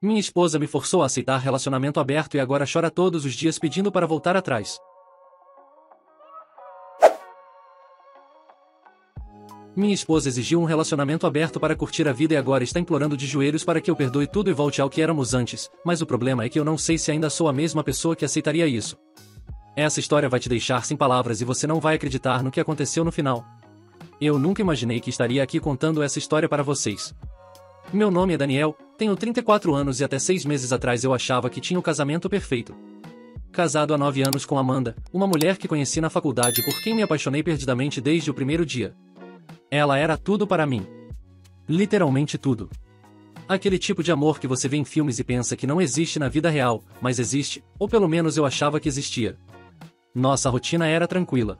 Minha esposa me forçou a aceitar relacionamento aberto e agora chora todos os dias pedindo para voltar atrás. Minha esposa exigiu um relacionamento aberto para curtir a vida e agora está implorando de joelhos para que eu perdoe tudo e volte ao que éramos antes, mas o problema é que eu não sei se ainda sou a mesma pessoa que aceitaria isso. Essa história vai te deixar sem palavras e você não vai acreditar no que aconteceu no final. Eu nunca imaginei que estaria aqui contando essa história para vocês. Meu nome é Daniel, tenho 34 anos e até 6 meses atrás eu achava que tinha o casamento perfeito. Casado há 9 anos com Amanda, uma mulher que conheci na faculdade por quem me apaixonei perdidamente desde o primeiro dia. Ela era tudo para mim. Literalmente tudo. Aquele tipo de amor que você vê em filmes e pensa que não existe na vida real, mas existe, ou pelo menos eu achava que existia. Nossa rotina era tranquila.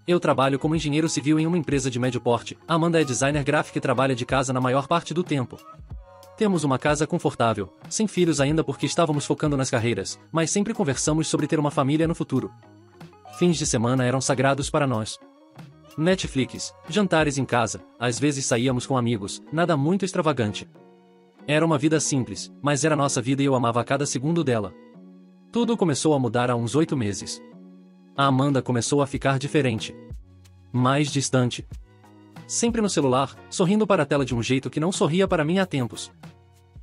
Eu trabalho como engenheiro civil em uma empresa de médio porte, Amanda é designer gráfica e trabalha de casa na maior parte do tempo. Temos uma casa confortável, sem filhos ainda porque estávamos focando nas carreiras, mas sempre conversamos sobre ter uma família no futuro. Fins de semana eram sagrados para nós. Netflix, jantares em casa, às vezes saíamos com amigos, nada muito extravagante. Era uma vida simples, mas era nossa vida e eu amava cada segundo dela. Tudo começou a mudar há uns 8 meses. A Amanda começou a ficar diferente. Mais distante. Sempre no celular, sorrindo para a tela de um jeito que não sorria para mim há tempos.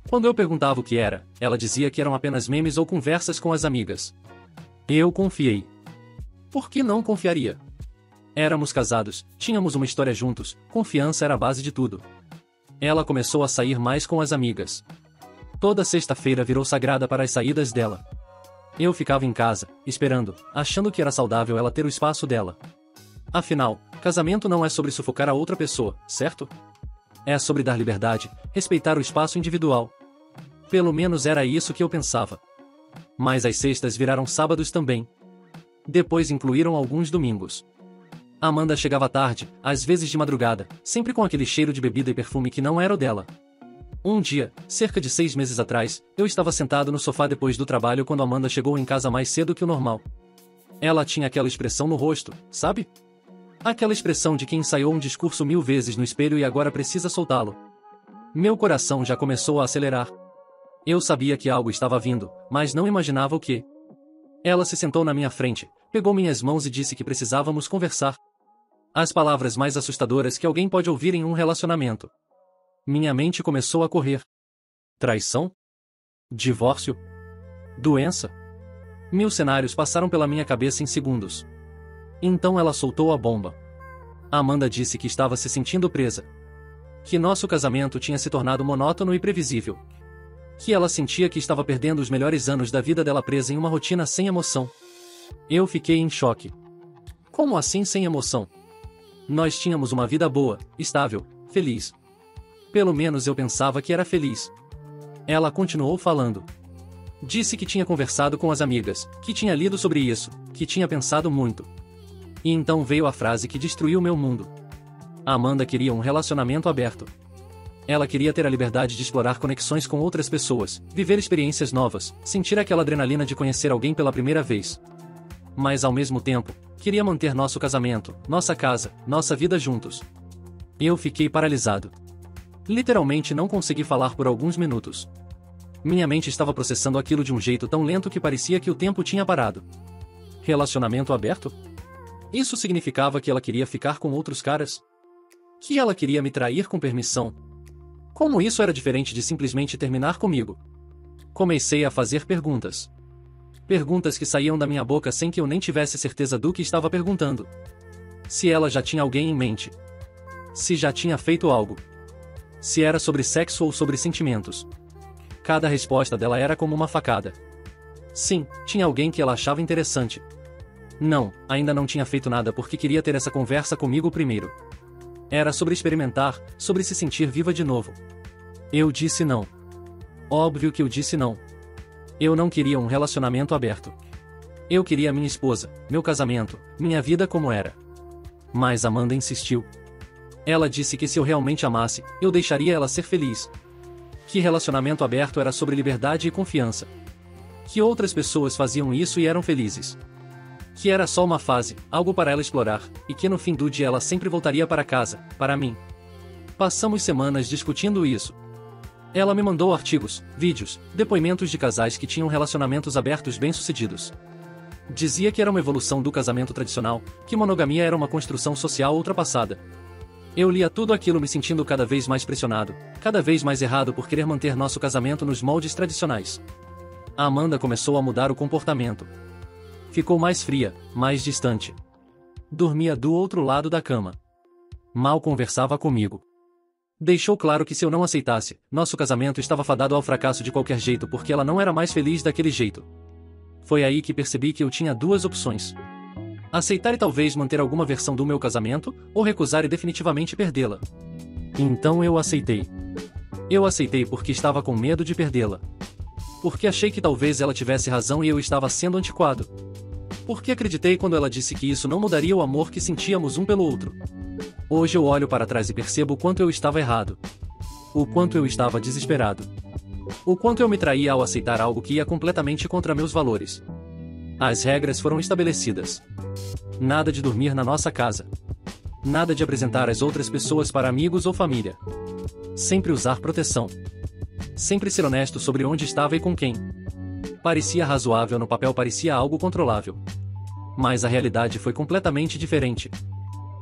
Quando eu perguntava o que era, ela dizia que eram apenas memes ou conversas com as amigas. Eu confiei. Por que não confiaria? Éramos casados, tínhamos uma história juntos, confiança era a base de tudo. Ela começou a sair mais com as amigas. Toda sexta-feira virou sagrada para as saídas dela. Eu ficava em casa, esperando, achando que era saudável ela ter o espaço dela. Afinal, casamento não é sobre sufocar a outra pessoa, certo? É sobre dar liberdade, respeitar o espaço individual. Pelo menos era isso que eu pensava. Mas as sextas viraram sábados também. Depois incluíram alguns domingos. Amanda chegava tarde, às vezes de madrugada, sempre com aquele cheiro de bebida e perfume que não era o dela. Um dia, cerca de 6 meses atrás, eu estava sentado no sofá depois do trabalho quando Amanda chegou em casa mais cedo que o normal. Ela tinha aquela expressão no rosto, sabe? Aquela expressão de quem ensaiou um discurso 1000 vezes no espelho e agora precisa soltá-lo. Meu coração já começou a acelerar. Eu sabia que algo estava vindo, mas não imaginava o que. Ela se sentou na minha frente, pegou minhas mãos e disse que precisávamos conversar. As palavras mais assustadoras que alguém pode ouvir em um relacionamento. Minha mente começou a correr. Traição? Divórcio? Doença? 1000 cenários passaram pela minha cabeça em segundos. Então ela soltou a bomba. Amanda disse que estava se sentindo presa. Que nosso casamento tinha se tornado monótono e previsível. Que ela sentia que estava perdendo os melhores anos da vida dela presa em uma rotina sem emoção. Eu fiquei em choque. Como assim sem emoção? Nós tínhamos uma vida boa, estável, feliz. Pelo menos eu pensava que era feliz. Ela continuou falando. Disse que tinha conversado com as amigas, que tinha lido sobre isso, que tinha pensado muito. E então veio a frase que destruiu meu mundo. A Amanda queria um relacionamento aberto. Ela queria ter a liberdade de explorar conexões com outras pessoas, viver experiências novas, sentir aquela adrenalina de conhecer alguém pela primeira vez. Mas ao mesmo tempo, queria manter nosso casamento, nossa casa, nossa vida juntos. Eu fiquei paralisado. Literalmente não consegui falar por alguns minutos. Minha mente estava processando aquilo de um jeito tão lento que parecia que o tempo tinha parado. Relacionamento aberto? Isso significava que ela queria ficar com outros caras? Que ela queria me trair com permissão? Como isso era diferente de simplesmente terminar comigo? Comecei a fazer perguntas. Perguntas que saíam da minha boca sem que eu nem tivesse certeza do que estava perguntando. Se ela já tinha alguém em mente. Se já tinha feito algo. Se era sobre sexo ou sobre sentimentos. Cada resposta dela era como uma facada. Sim, tinha alguém que ela achava interessante. Não, ainda não tinha feito nada porque queria ter essa conversa comigo primeiro. Era sobre experimentar, sobre se sentir viva de novo. Eu disse não. Óbvio que eu disse não. Eu não queria um relacionamento aberto. Eu queria minha esposa, meu casamento, minha vida como era. Mas Amanda insistiu. Ela disse que se eu realmente amasse, eu deixaria ela ser feliz. Que relacionamento aberto era sobre liberdade e confiança. Que outras pessoas faziam isso e eram felizes. Que era só uma fase, algo para ela explorar, e que no fim do dia ela sempre voltaria para casa, para mim. Passamos semanas discutindo isso. Ela me mandou artigos, vídeos, depoimentos de casais que tinham relacionamentos abertos bem-sucedidos. Dizia que era uma evolução do casamento tradicional, que monogamia era uma construção social ultrapassada. Eu lia tudo aquilo me sentindo cada vez mais pressionado, cada vez mais errado por querer manter nosso casamento nos moldes tradicionais. A Amanda começou a mudar o comportamento. Ficou mais fria, mais distante. Dormia do outro lado da cama. Mal conversava comigo. Deixou claro que se eu não aceitasse, nosso casamento estava fadado ao fracasso de qualquer jeito porque ela não era mais feliz daquele jeito. Foi aí que percebi que eu tinha duas opções. Aceitar e talvez manter alguma versão do meu casamento, ou recusar e definitivamente perdê-la. Então eu aceitei. Eu aceitei porque estava com medo de perdê-la. Porque achei que talvez ela tivesse razão e eu estava sendo antiquado. Porque acreditei quando ela disse que isso não mudaria o amor que sentíamos um pelo outro. Hoje eu olho para trás e percebo o quanto eu estava errado. O quanto eu estava desesperado. O quanto eu me traía ao aceitar algo que ia completamente contra meus valores. As regras foram estabelecidas. Nada de dormir na nossa casa. Nada de apresentar as outras pessoas para amigos ou família. Sempre usar proteção. Sempre ser honesto sobre onde estava e com quem. Parecia razoável no papel, parecia algo controlável. Mas a realidade foi completamente diferente.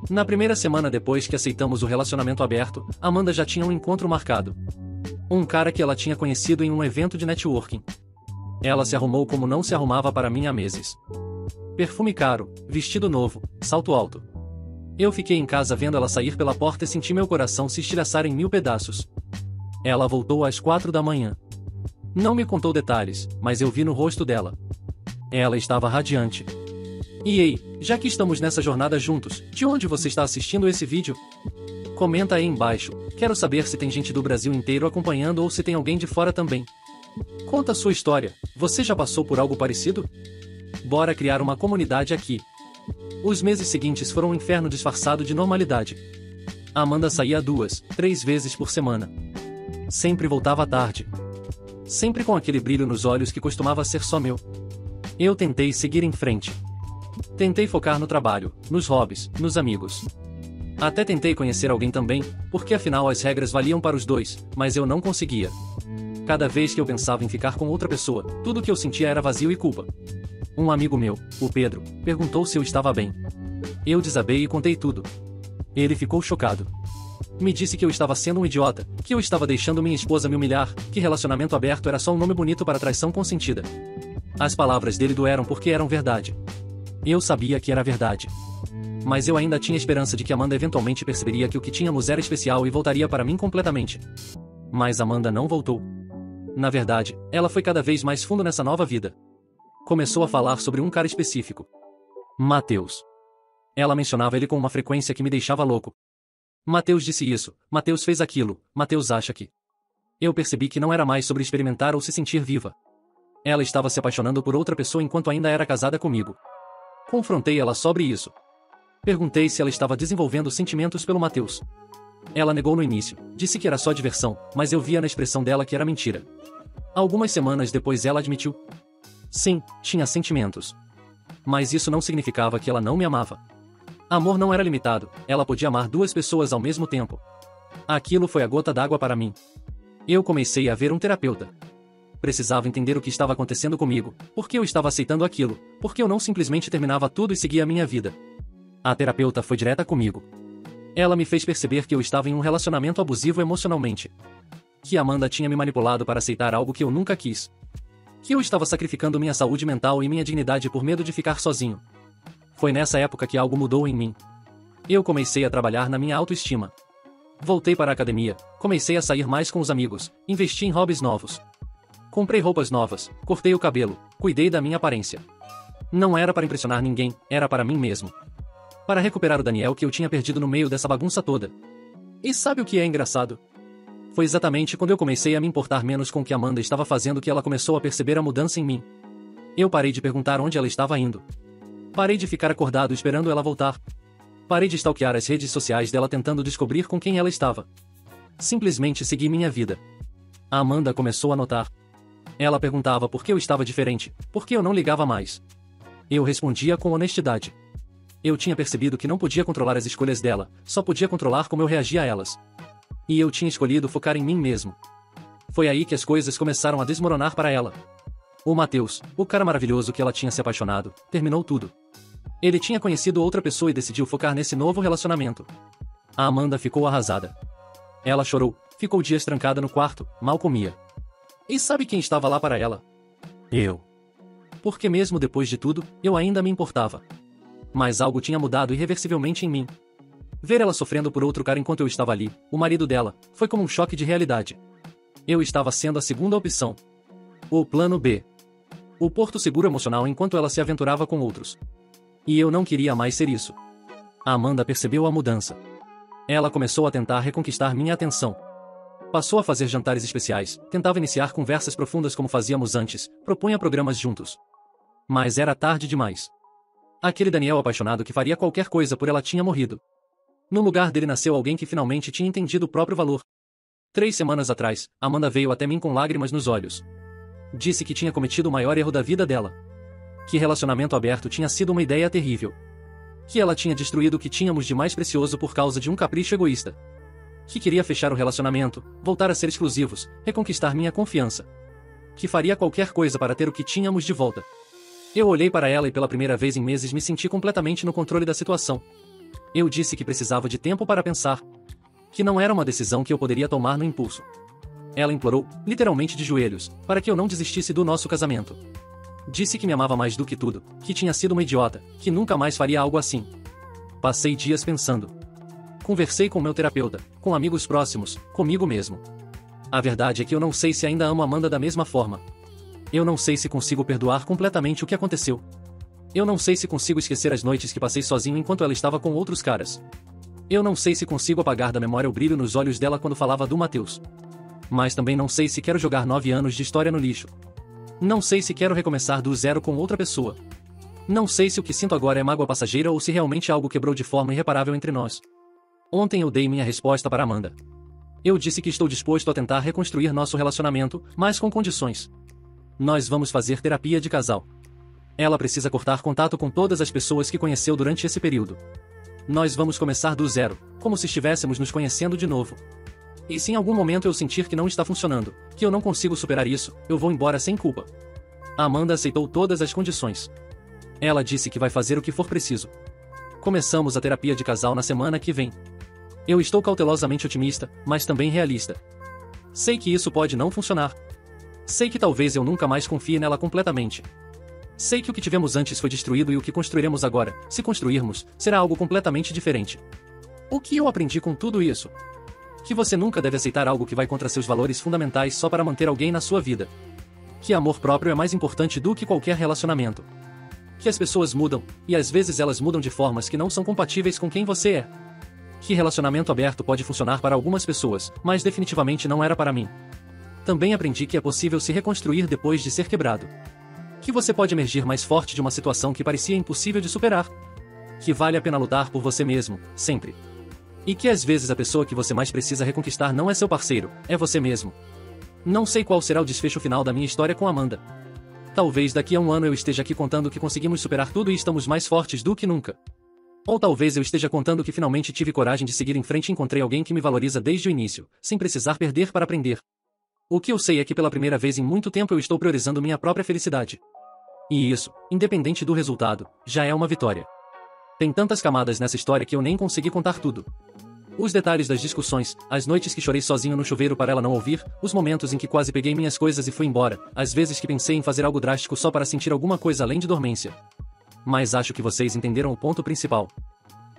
Na primeira semana depois que aceitamos o relacionamento aberto, Amanda já tinha um encontro marcado. Um cara que ela tinha conhecido em um evento de networking. Ela se arrumou como não se arrumava para mim há meses. Perfume caro, vestido novo, salto alto. Eu fiquei em casa vendo ela sair pela porta e senti meu coração se estilhaçar em 1000 pedaços. Ela voltou às 4 da manhã. Não me contou detalhes, mas eu vi no rosto dela. Ela estava radiante. E ei, já que estamos nessa jornada juntos, de onde você está assistindo esse vídeo? Comenta aí embaixo, quero saber se tem gente do Brasil inteiro acompanhando ou se tem alguém de fora também. Conta a sua história, você já passou por algo parecido? Bora criar uma comunidade aqui. Os meses seguintes foram um inferno disfarçado de normalidade. A Amanda saía 2, 3 vezes por semana. Sempre voltava tarde. Sempre com aquele brilho nos olhos que costumava ser só meu. Eu tentei seguir em frente. Tentei focar no trabalho, nos hobbies, nos amigos. Até tentei conhecer alguém também, porque afinal as regras valiam para os dois, mas eu não conseguia. Cada vez que eu pensava em ficar com outra pessoa, tudo que eu sentia era vazio e culpa. Um amigo meu, o Pedro, perguntou se eu estava bem. Eu desabei e contei tudo. Ele ficou chocado. Me disse que eu estava sendo um idiota, que eu estava deixando minha esposa me humilhar, que relacionamento aberto era só um nome bonito para traição consentida. As palavras dele doeram porque eram verdade. Eu sabia que era verdade. Mas eu ainda tinha esperança de que Amanda eventualmente perceberia que o que tínhamos era especial e voltaria para mim completamente. Mas Amanda não voltou. Na verdade, ela foi cada vez mais fundo nessa nova vida. Começou a falar sobre um cara específico. Mateus. Ela mencionava ele com uma frequência que me deixava louco. Mateus disse isso, Mateus fez aquilo, Mateus acha que... Eu percebi que não era mais sobre experimentar ou se sentir viva. Ela estava se apaixonando por outra pessoa enquanto ainda era casada comigo. Confrontei ela sobre isso. Perguntei se ela estava desenvolvendo sentimentos pelo Mateus. Ela negou no início, disse que era só diversão, mas eu via na expressão dela que era mentira. Algumas semanas depois ela admitiu. Sim, tinha sentimentos. Mas isso não significava que ela não me amava. Amor não era limitado, ela podia amar 2 pessoas ao mesmo tempo. Aquilo foi a gota d'água para mim. Eu comecei a ver um terapeuta. Precisava entender o que estava acontecendo comigo, por que eu estava aceitando aquilo, por que eu não simplesmente terminava tudo e seguia a minha vida. A terapeuta foi direta comigo. Ela me fez perceber que eu estava em um relacionamento abusivo emocionalmente. Que Amanda tinha me manipulado para aceitar algo que eu nunca quis. Que eu estava sacrificando minha saúde mental e minha dignidade por medo de ficar sozinho. Foi nessa época que algo mudou em mim. Eu comecei a trabalhar na minha autoestima. Voltei para a academia, comecei a sair mais com os amigos, investi em hobbies novos. Comprei roupas novas, cortei o cabelo, cuidei da minha aparência. Não era para impressionar ninguém, era para mim mesmo. Para recuperar o Daniel que eu tinha perdido no meio dessa bagunça toda. E sabe o que é engraçado? Foi exatamente quando eu comecei a me importar menos com o que Amanda estava fazendo que ela começou a perceber a mudança em mim. Eu parei de perguntar onde ela estava indo. Parei de ficar acordado esperando ela voltar. Parei de stalkear as redes sociais dela tentando descobrir com quem ela estava. Simplesmente segui minha vida. A Amanda começou a notar. Ela perguntava por que eu estava diferente, por que eu não ligava mais. Eu respondia com honestidade. Eu tinha percebido que não podia controlar as escolhas dela, só podia controlar como eu reagia a elas. E eu tinha escolhido focar em mim mesmo. Foi aí que as coisas começaram a desmoronar para ela. O Matheus, o cara maravilhoso que ela tinha se apaixonado, terminou tudo. Ele tinha conhecido outra pessoa e decidiu focar nesse novo relacionamento. A Amanda ficou arrasada. Ela chorou, ficou dias trancada no quarto, mal comia. E sabe quem estava lá para ela? Eu. Porque mesmo depois de tudo, eu ainda me importava. Mas algo tinha mudado irreversivelmente em mim. Ver ela sofrendo por outro cara enquanto eu estava ali, o marido dela, foi como um choque de realidade. Eu estava sendo a segunda opção. O plano B. O porto seguro emocional enquanto ela se aventurava com outros. E eu não queria mais ser isso. A Amanda percebeu a mudança. Ela começou a tentar reconquistar minha atenção. Passou a fazer jantares especiais, tentava iniciar conversas profundas como fazíamos antes, propunha programas juntos. Mas era tarde demais. Aquele Daniel apaixonado que faria qualquer coisa por ela tinha morrido. No lugar dele nasceu alguém que finalmente tinha entendido o próprio valor. 3 semanas atrás, Amanda veio até mim com lágrimas nos olhos. Disse que tinha cometido o maior erro da vida dela. Que relacionamento aberto tinha sido uma ideia terrível. Que ela tinha destruído o que tínhamos de mais precioso por causa de um capricho egoísta. Que queria fechar o relacionamento, voltar a ser exclusivos, reconquistar minha confiança. Que faria qualquer coisa para ter o que tínhamos de volta. Eu olhei para ela e pela primeira vez em meses me senti completamente no controle da situação. Eu disse que precisava de tempo para pensar. Que não era uma decisão que eu poderia tomar no impulso. Ela implorou, literalmente de joelhos, para que eu não desistisse do nosso casamento. Disse que me amava mais do que tudo, que tinha sido uma idiota, que nunca mais faria algo assim. Passei dias pensando. Conversei com meu terapeuta, com amigos próximos, comigo mesmo. A verdade é que eu não sei se ainda amo Amanda da mesma forma. Eu não sei se consigo perdoar completamente o que aconteceu. Eu não sei se consigo esquecer as noites que passei sozinho enquanto ela estava com outros caras. Eu não sei se consigo apagar da memória o brilho nos olhos dela quando falava do Matheus. Mas também não sei se quero jogar 9 anos de história no lixo. Não sei se quero recomeçar do zero com outra pessoa. Não sei se o que sinto agora é mágoa passageira ou se realmente algo quebrou de forma irreparável entre nós. Ontem eu dei minha resposta para Amanda. Eu disse que estou disposto a tentar reconstruir nosso relacionamento, mas com condições. Nós vamos fazer terapia de casal. Ela precisa cortar contato com todas as pessoas que conheceu durante esse período. Nós vamos começar do zero, como se estivéssemos nos conhecendo de novo. E se em algum momento eu sentir que não está funcionando, que eu não consigo superar isso, eu vou embora sem culpa. A Amanda aceitou todas as condições. Ela disse que vai fazer o que for preciso. Começamos a terapia de casal na semana que vem. Eu estou cautelosamente otimista, mas também realista. Sei que isso pode não funcionar. Sei que talvez eu nunca mais confie nela completamente. Sei que o que tivemos antes foi destruído e o que construiremos agora, se construirmos, será algo completamente diferente. O que eu aprendi com tudo isso? Que você nunca deve aceitar algo que vai contra seus valores fundamentais só para manter alguém na sua vida. Que amor próprio é mais importante do que qualquer relacionamento. Que as pessoas mudam, e às vezes elas mudam de formas que não são compatíveis com quem você é. Que relacionamento aberto pode funcionar para algumas pessoas, mas definitivamente não era para mim. Também aprendi que é possível se reconstruir depois de ser quebrado. Que você pode emergir mais forte de uma situação que parecia impossível de superar. Que vale a pena lutar por você mesmo, sempre. E que às vezes a pessoa que você mais precisa reconquistar não é seu parceiro, é você mesmo. Não sei qual será o desfecho final da minha história com Amanda. Talvez daqui a um ano eu esteja aqui contando que conseguimos superar tudo e estamos mais fortes do que nunca. Ou talvez eu esteja contando que finalmente tive coragem de seguir em frente e encontrei alguém que me valoriza desde o início, sem precisar perder para aprender. O que eu sei é que pela primeira vez em muito tempo eu estou priorizando minha própria felicidade. E isso, independente do resultado, já é uma vitória. Tem tantas camadas nessa história que eu nem consegui contar tudo. Os detalhes das discussões, as noites que chorei sozinho no chuveiro para ela não ouvir, os momentos em que quase peguei minhas coisas e fui embora, as vezes que pensei em fazer algo drástico só para sentir alguma coisa além de dormência. Mas acho que vocês entenderam o ponto principal.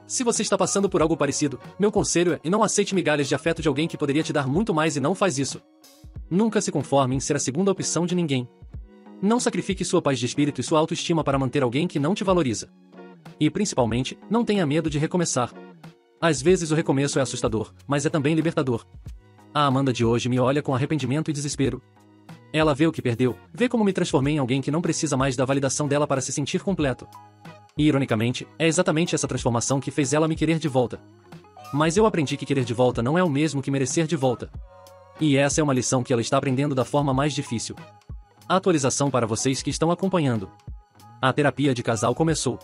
Se você está passando por algo parecido, meu conselho é: não aceite migalhas de afeto de alguém que poderia te dar muito mais e não faz isso. Nunca se conforme em ser a segunda opção de ninguém. Não sacrifique sua paz de espírito e sua autoestima para manter alguém que não te valoriza. E principalmente, não tenha medo de recomeçar. Às vezes o recomeço é assustador, mas é também libertador. A Amanda de hoje me olha com arrependimento e desespero. Ela vê o que perdeu, vê como me transformei em alguém que não precisa mais da validação dela para se sentir completo. E ironicamente, é exatamente essa transformação que fez ela me querer de volta. Mas eu aprendi que querer de volta não é o mesmo que merecer de volta. E essa é uma lição que ela está aprendendo da forma mais difícil. Atualização para vocês que estão acompanhando. A terapia de casal começou.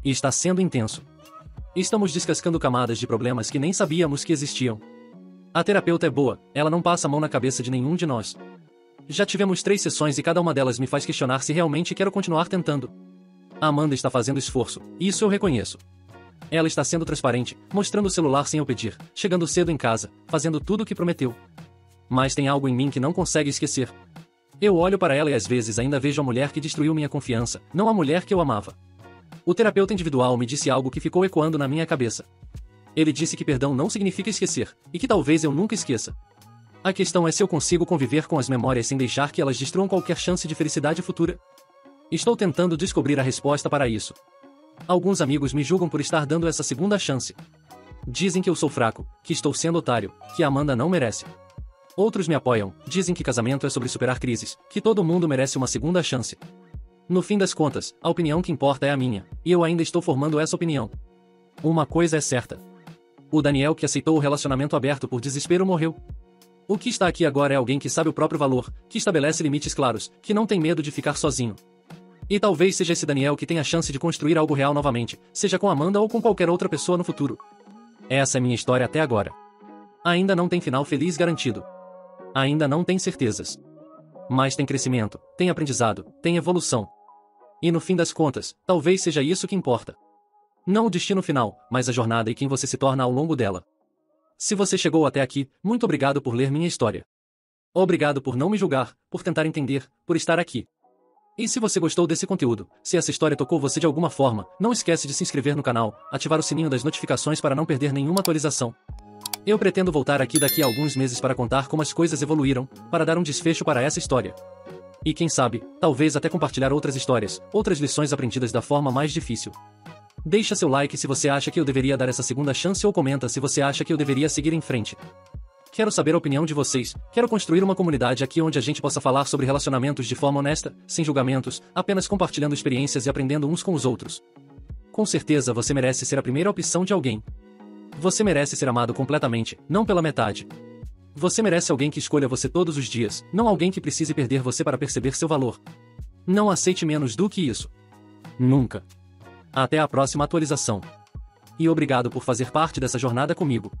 E está sendo intenso. Estamos descascando camadas de problemas que nem sabíamos que existiam. A terapeuta é boa, ela não passa a mão na cabeça de nenhum de nós. Já tivemos 3 sessões e cada uma delas me faz questionar se realmente quero continuar tentando. A Amanda está fazendo esforço, e isso eu reconheço. Ela está sendo transparente, mostrando o celular sem eu pedir, chegando cedo em casa, fazendo tudo o que prometeu. Mas tem algo em mim que não consegue esquecer. Eu olho para ela e às vezes ainda vejo a mulher que destruiu minha confiança, não a mulher que eu amava. O terapeuta individual me disse algo que ficou ecoando na minha cabeça. Ele disse que perdão não significa esquecer, e que talvez eu nunca esqueça. A questão é se eu consigo conviver com as memórias sem deixar que elas destruam qualquer chance de felicidade futura. Estou tentando descobrir a resposta para isso. Alguns amigos me julgam por estar dando essa segunda chance. Dizem que eu sou fraco, que estou sendo otário, que a Amanda não merece. Outros me apoiam, dizem que casamento é sobre superar crises, que todo mundo merece uma segunda chance. No fim das contas, a opinião que importa é a minha, e eu ainda estou formando essa opinião. Uma coisa é certa. O Daniel que aceitou o relacionamento aberto por desespero morreu. O que está aqui agora é alguém que sabe o próprio valor, que estabelece limites claros, que não tem medo de ficar sozinho. E talvez seja esse Daniel que tenha a chance de construir algo real novamente, seja com Amanda ou com qualquer outra pessoa no futuro. Essa é minha história até agora. Ainda não tem final feliz garantido. Ainda não tem certezas. Mas tem crescimento, tem aprendizado, tem evolução. E no fim das contas, talvez seja isso que importa. Não o destino final, mas a jornada e quem você se torna ao longo dela. Se você chegou até aqui, muito obrigado por ler minha história. Obrigado por não me julgar, por tentar entender, por estar aqui. E se você gostou desse conteúdo, se essa história tocou você de alguma forma, não esquece de se inscrever no canal, ativar o sininho das notificações para não perder nenhuma atualização. Eu pretendo voltar aqui daqui a alguns meses para contar como as coisas evoluíram, para dar um desfecho para essa história. E quem sabe, talvez até compartilhar outras histórias, outras lições aprendidas da forma mais difícil. Deixa seu like se você acha que eu deveria dar essa segunda chance ou comenta se você acha que eu deveria seguir em frente. Quero saber a opinião de vocês, quero construir uma comunidade aqui onde a gente possa falar sobre relacionamentos de forma honesta, sem julgamentos, apenas compartilhando experiências e aprendendo uns com os outros. Com certeza você merece ser a primeira opção de alguém. Você merece ser amado completamente, não pela metade. Você merece alguém que escolha você todos os dias, não alguém que precise perder você para perceber seu valor. Não aceite menos do que isso. Nunca. Até a próxima atualização. E obrigado por fazer parte dessa jornada comigo.